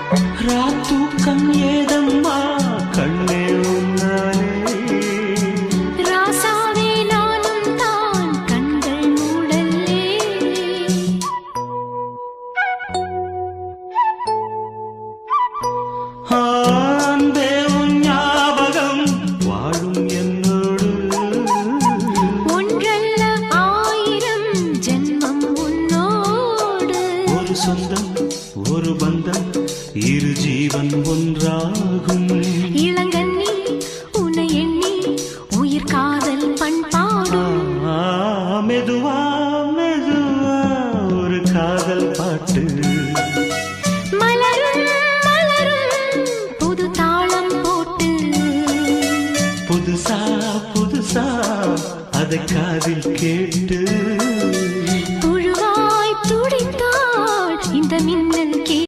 ராத்தூக்கம் ஏதம்மா கண்ணே உன்னாலே ராசாவே நானும் தான் கண்கள் மூடல்லே அன்பே உன் ஞாபகம் வாழும் என்னோடு ஒன்றல்ல ஆயிரம் ஜென்மம் உன்னோடு ஒரு சொந்தம் ஒரு பந்தம் இரு ஜீவன் ஒன்றாகும் இளங்கண்ணி உன்னை எண்ணி உயிர் காதல் பண்பாடும் மெதுவா மெதுவா ஒரு காதல் பாட்டு மலரும் மலரும் புது தாளம் போட்டு புதுசா புதுசா அதை காதில் கேட்டு